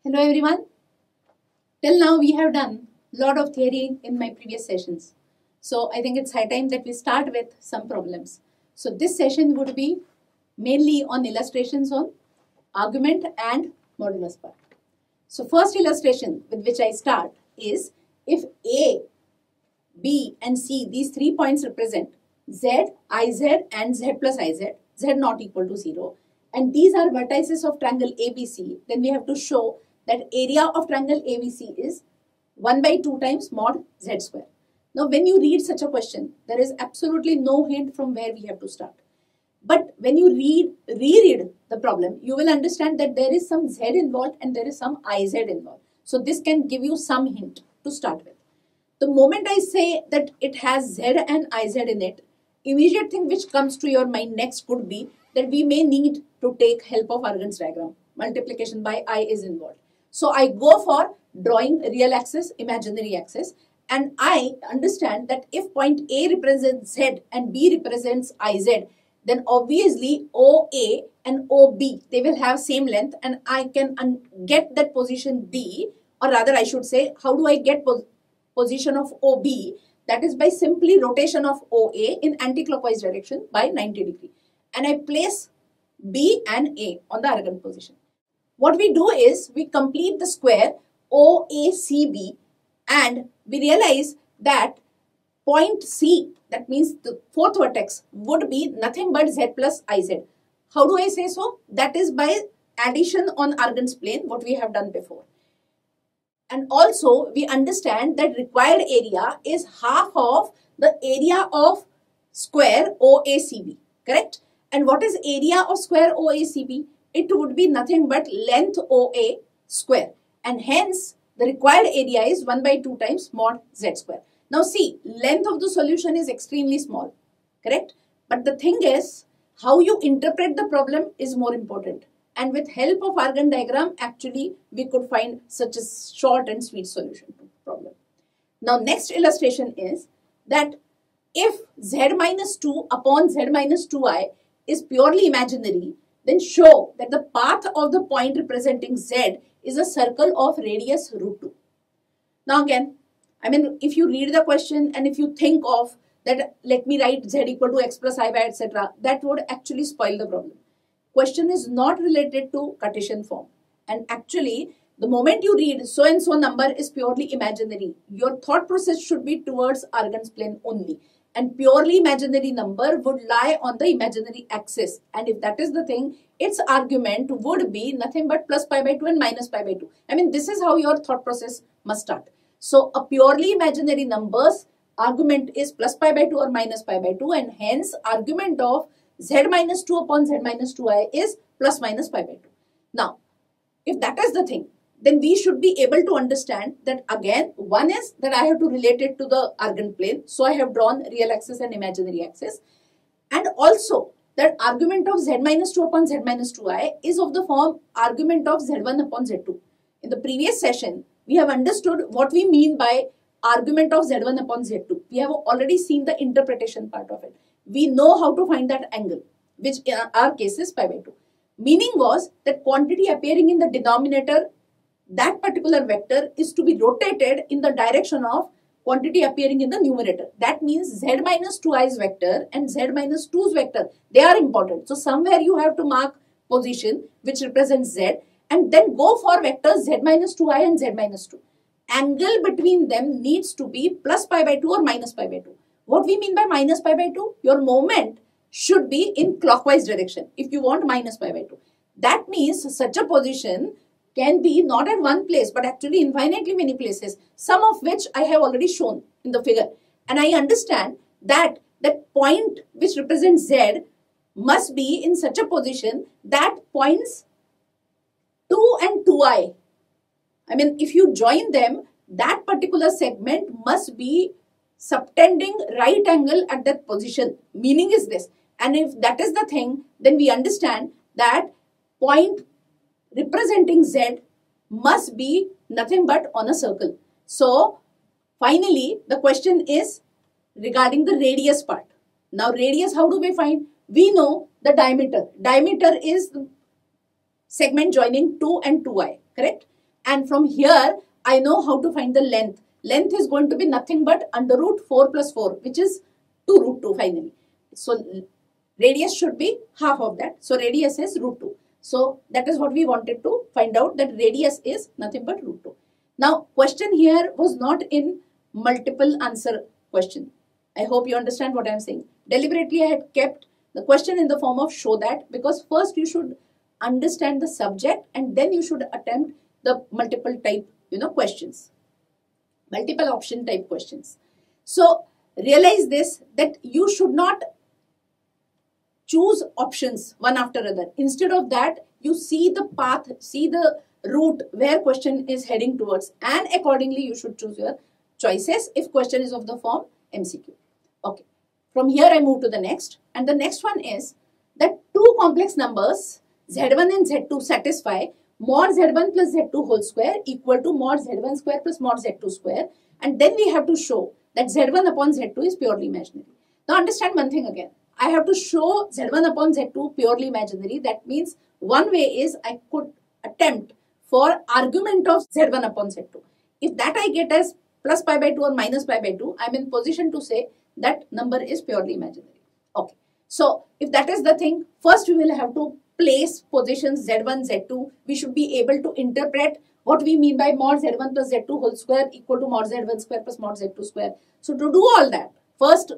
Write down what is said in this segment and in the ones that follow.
Hello everyone. Till now we have done a lot of theory in my previous sessions. So I think it's high time that we start with some problems. So this session would be mainly on illustrations on argument and modulus part. So first illustration with which I start is if A, B and C, these 3 points represent Z, IZ and Z plus IZ, Z not equal to 0, and these are vertices of triangle ABC, then we have to show that area of triangle ABC is 1 by 2 times mod Z square. Now when you read such a question, there is absolutely no hint from where we have to start. But when you reread the problem, you will understand that there is some Z involved and there is some IZ involved. So this can give you some hint to start with. The moment I say that it has Z and IZ in it, immediate thing which comes to your mind next could be that we may need to take help of Argand's diagram. Multiplication by I is involved. So I go for drawing real axis, imaginary axis, and I understand that if point A represents Z and B represents IZ, then obviously OA and OB, they will have same length, and I can get that position B, or rather I should say, how do I get position of OB? That is by simply rotation of OA in anti-clockwise direction by 90 degree. And I place B and A on the Argand position. What we do is we complete the square OACB and we realize that point C, that means the fourth vertex, would be nothing but Z plus IZ. How do I say so? That is by addition on Argand's plane, what we have done before. And also we understand that required area is half of the area of square OACB, correct? And what is area of square OACB? It would be nothing but length OA square. And hence the required area is 1 by 2 times mod Z square. Now see, length of the solution is extremely small, correct? But the thing is, how you interpret the problem is more important. And with help of Argand diagram, actually, we could find such a short and sweet solution to the problem. Now, next illustration is that if Z minus 2 upon Z minus 2i is purely imaginary, then show that the path of the point representing Z is a circle of radius root 2. Now again, I mean, if you read the question and if you think of that, let me write Z equal to x plus I by etc., that would actually spoil the problem. Question is not related to Cartesian form, and actually the moment you read so and so number is purely imaginary, your thought process should be towards Argand's plane only, and purely imaginary number would lie on the imaginary axis, and if that is the thing, its argument would be nothing but plus pi by 2 and minus pi by 2. I mean, this is how your thought process must start. So a purely imaginary number's argument is plus pi by 2 or minus pi by 2, and hence argument of Z minus 2 upon Z minus 2i is plus minus pi by 2. Now, if that is the thing, then we should be able to understand that again, one is that I have to relate it to the Argand plane. So I have drawn real axis and imaginary axis. And also that argument of Z minus 2 upon Z minus 2i is of the form argument of Z1 upon Z2. In the previous session, we have understood what we mean by argument of Z1 upon Z2. We have already seen the interpretation part of it. We know how to find that angle, which in our case is pi by 2. Meaning was that quantity appearing in the denominator, that particular vector is to be rotated in the direction of quantity appearing in the numerator. That means Z minus 2i's vector and Z minus 2's vector, they are important. So somewhere you have to mark position which represents Z and then go for vectors Z minus 2i and Z minus 2. Angle between them needs to be plus pi by 2 or minus pi by 2. What we mean by minus pi by 2? Your moment should be in clockwise direction if you want minus pi by 2. That means such a position can be not at one place but actually infinitely many places, some of which I have already shown in the figure. And I understand that that point which represents Z must be in such a position that points 2 and 2i. I mean, if you join them, that particular segment must be subtending right angle at that position. Meaning is this. And if that is the thing, then we understand that point representing Z must be nothing but on a circle. So, finally, the question is regarding the radius part. Now, radius, how do we find? We know the diameter. Diameter is the segment joining 2 and 2i, correct? And from here, I know how to find the length. Length is going to be nothing but under root 4 plus 4, which is 2 root 2 finally. So radius should be half of that. So radius is root 2. So that is what we wanted to find out, that radius is nothing but root 2. Now question here was not in multiple answer question. I hope you understand what I am saying. Deliberately I had kept the question in the form of show that, because first you should understand the subject and then you should attempt the multiple type questions, multiple option type questions. So realize this, that you should not choose options one after other. Instead of that, you see the path, see the route where question is heading towards, and accordingly you should choose your choices if question is of the form MCQ. Okay, from here I move to the next, and the next one is that two complex numbers Z1 and Z2 satisfy mod Z1 plus Z2 whole square equal to mod Z1 square plus mod Z2 square, and then we have to show that Z1 upon Z2 is purely imaginary. Now understand one thing again. I have to show Z1 upon Z2 purely imaginary. That means one way is I could attempt for argument of Z1 upon Z2. If that I get as plus pi by 2 or minus pi by 2, I am in position to say that number is purely imaginary. Okay. So if that is the thing, first we will have to place positions Z1, Z2. We should be able to interpret what we mean by mod Z1 plus Z2 whole square equal to mod Z1 square plus mod Z2 square. So to do all that, first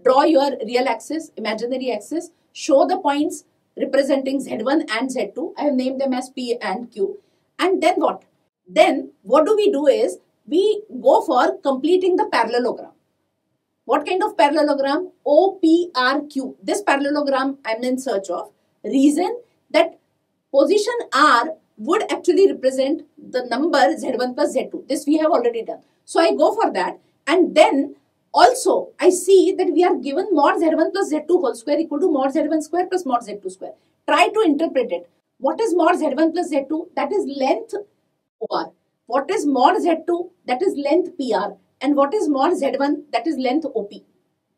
draw your real axis, imaginary axis, show the points representing Z1 and Z2. I have named them as P and Q. And then what? Then what do we do is, we go for completing the parallelogram. What kind of parallelogram? OPRQ. This parallelogram I am in search of. Reason that position R would actually represent the number Z1 plus Z2. This we have already done. So I go for that, and then also I see that we are given mod Z1 plus Z2 whole square equal to mod Z1 square plus mod Z2 square. Try to interpret it. What is mod Z1 plus Z2? That is length OR. What is mod Z2? That is length PR. And what is mod Z1? That is length OP.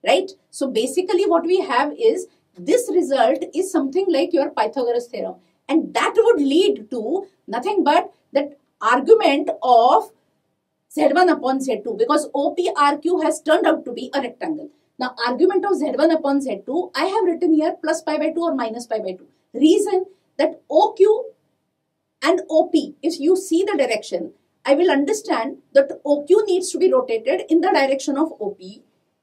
Right? So basically what we have is, this result is something like your Pythagoras theorem. And that would lead to nothing but that argument of Z1 upon Z2, because OPRQ has turned out to be a rectangle. Now argument of Z1 upon Z2, I have written here plus pi by 2 or minus pi by 2. Reason that OQ and OP, if you see the direction, I will understand that OQ needs to be rotated in the direction of OP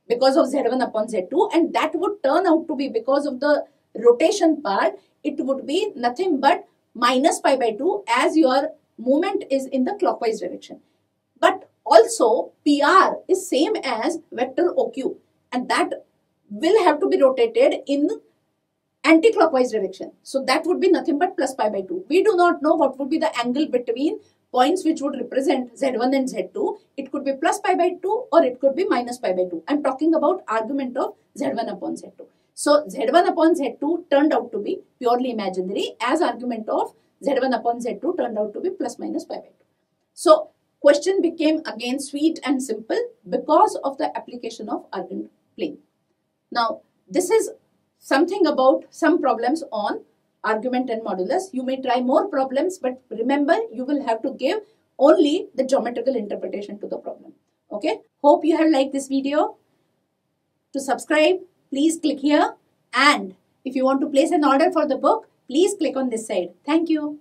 because of Z1 upon Z2, and that would turn out to be, because of the rotation part, it would be nothing but minus pi by 2 as your movement is in the clockwise direction. But also PR is same as vector OQ, and that will have to be rotated in anti-clockwise direction. So that would be nothing but plus pi by 2. We do not know what would be the angle between points which would represent Z1 and Z2. It could be plus pi by 2 or it could be minus pi by 2. I am talking about argument of Z1 upon Z2. So Z1 upon Z2 turned out to be purely imaginary, as argument of Z1 upon Z2 turned out to be plus minus pi by 2. So question became again sweet and simple because of the application of Argand plane. Now this is something about some problems on argument and modulus. You may try more problems, but remember, you will have to give only the geometrical interpretation to the problem. Okay. Hope you have liked this video. To subscribe, please click here, and if you want to place an order for the book, please click on this side. Thank you.